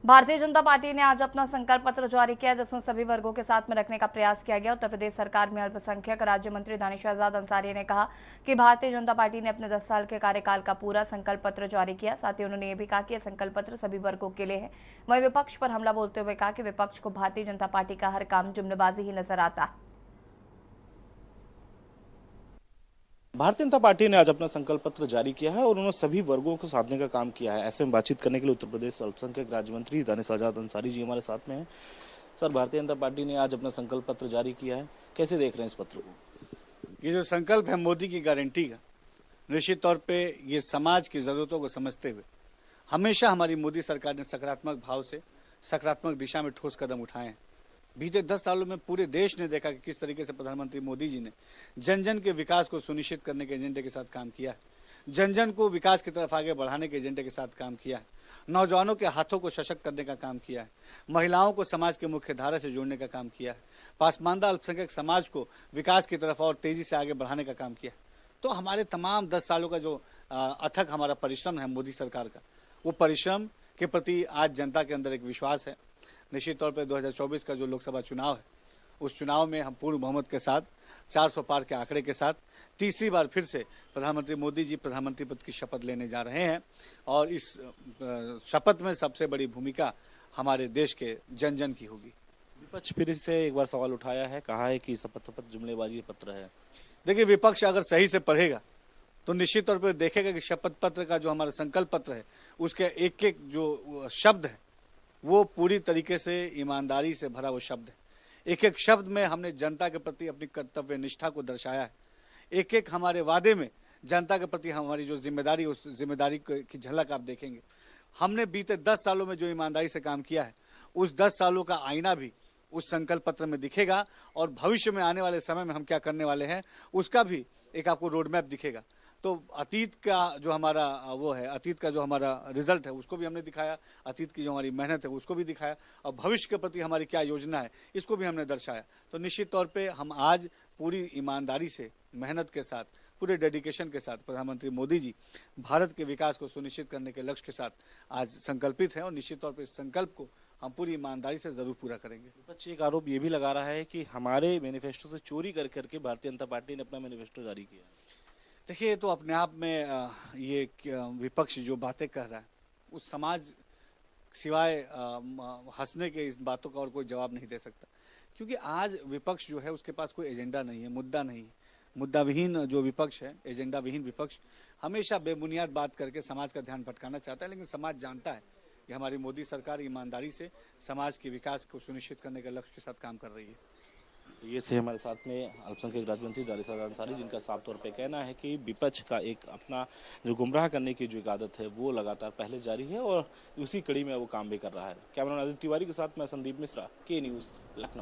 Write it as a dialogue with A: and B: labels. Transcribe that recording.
A: Bharatiya Janata party ने आज अपना संकल्प पत्र जारी किया, जिसमें सभी वर्गों के साथ में रखने का प्रयास किया गया। उत्तर प्रदेश सरकार में अल्पसंख्यक राज्य मंत्री दानिश शहजाद अंसारी ने कहा कि भारतीय जनता पार्टी ने अपने 10 साल के कार्यकाल का पूरा संकल्प पत्र जारी किया। साथ ही उन्होंने ये भी कहा कि यह संकल्प पत्र सभी वर्गों के लिए है। वहीं विपक्ष पर हमला बोलते हुए कहा कि विपक्ष को भारतीय जनता पार्टी का हर काम जुमलेबाजी ही नजर आता है।
B: भारतीय जनता पार्टी ने आज अपना संकल्प पत्र जारी किया है और उन्होंने सभी वर्गों को साधने का काम किया है। ऐसे में बातचीत करने के लिए उत्तर प्रदेश अल्पसंख्यक राज्य मंत्री दानिश शहजाद अंसारी जी हमारे साथ में हैं। सर, भारतीय जनता पार्टी ने आज अपना संकल्प पत्र जारी किया है, कैसे देख रहे हैं इस पत्र को?
C: ये जो संकल्प है मोदी की गारंटी का, निश्चित तौर पे ये समाज की ज़रूरतों को समझते हुए हमेशा हमारी मोदी सरकार ने सकारात्मक भाव से सकारात्मक दिशा में ठोस कदम उठाए हैं। बीते 10 सालों में पूरे देश ने देखा कि किस तरीके से प्रधानमंत्री मोदी जी ने जन जन के विकास को सुनिश्चित करने के एजेंडे के साथ काम किया है, जन जन को विकास की तरफ आगे बढ़ाने के एजेंडे के साथ काम किया है, नौजवानों के हाथों को सशक्त करने का काम किया है, महिलाओं को समाज के मुख्य धारा से जोड़ने का काम किया है, पासमानदा अल्पसंख्यक समाज को विकास की तरफ और तेजी से आगे बढ़ाने का काम किया है। तो हमारे तमाम 10 सालों का जो अथक हमारा परिश्रम है मोदी सरकार का, वो परिश्रम के प्रति आज जनता के अंदर एक विश्वास है। निश्चित तौर पर 2024 का जो लोकसभा चुनाव है, उस चुनाव में हम पूर्ण बहुमत के साथ 400 पार के आंकड़े के साथ तीसरी बार फिर से प्रधानमंत्री मोदी जी प्रधानमंत्री पद की शपथ लेने जा रहे हैं। और इस शपथ में सबसे बड़ी भूमिका हमारे देश के जन जन की होगी।
B: विपक्ष फिर से एक बार सवाल उठाया है, कहा है कि शपथ पत्र जुमलेबाजी पत्र है।
C: देखिए, विपक्ष अगर सही से पढ़ेगा तो निश्चित तौर पर देखेगा कि शपथ पत्र का जो हमारा संकल्प पत्र है, उसके एक एक जो शब्द है वो पूरी तरीके से ईमानदारी से भरा वो शब्द है। एक एक शब्द में हमने जनता के प्रति अपनी कर्तव्य निष्ठा को दर्शाया है। एक एक हमारे वादे में जनता के प्रति हमारी जो जिम्मेदारी, उस जिम्मेदारी की झलक आप देखेंगे। हमने बीते 10 सालों में जो ईमानदारी से काम किया है, उस 10 सालों का आईना भी उस संकल्प पत्र में दिखेगा और भविष्य में आने वाले समय में हम क्या करने वाले हैं उसका भी एक आपको रोड मैप दिखेगा। तो अतीत का जो हमारा वो है, अतीत का जो हमारा रिजल्ट है उसको भी हमने दिखाया, अतीत की जो हमारी मेहनत है उसको भी दिखाया, और भविष्य के प्रति हमारी क्या योजना है इसको भी हमने दर्शाया। तो निश्चित तौर पे हम आज पूरी ईमानदारी से, मेहनत के साथ, पूरे डेडिकेशन के साथ प्रधानमंत्री मोदी जी भारत के विकास को सुनिश्चित करने के लक्ष्य के साथ आज संकल्पित हैं और निश्चित तौर पर इस संकल्प को हम पूरी ईमानदारी से जरूर पूरा करेंगे।
B: विपक्ष एक आरोप ये भी लगा रहा है कि हमारे मैनिफेस्टो से चोरी कर करके भारतीय जनता पार्टी ने अपना मैनिफेस्टो जारी किया।
C: देखिए, तो अपने आप में ये विपक्ष जो बातें कह रहा है, उस समाज सिवाय हंसने के इस बातों का और कोई जवाब नहीं दे सकता। क्योंकि आज विपक्ष जो है उसके पास कोई एजेंडा नहीं है, मुद्दा नहीं है। मुद्दा विहीन जो विपक्ष है, एजेंडा विहीन विपक्ष हमेशा बेबुनियाद बात करके समाज का ध्यान भटकाना चाहता है। लेकिन समाज जानता है कि हमारी मोदी सरकार ईमानदारी से समाज के विकास को सुनिश्चित करने के लक्ष्य के साथ काम कर रही है।
B: ये से हमारे साथ में अल्पसंख्यक राज्य मंत्री दानिश शहजाद अंसारी, जिनका साफ तौर पे कहना है कि विपक्ष का एक अपना जो गुमराह करने की जो एक आदत है वो लगातार पहले जारी है और उसी कड़ी में वो काम भी कर रहा है। कैमरामैन आदित्य तिवारी के साथ मैं संदीप मिश्रा, के न्यूज़, लखनऊ।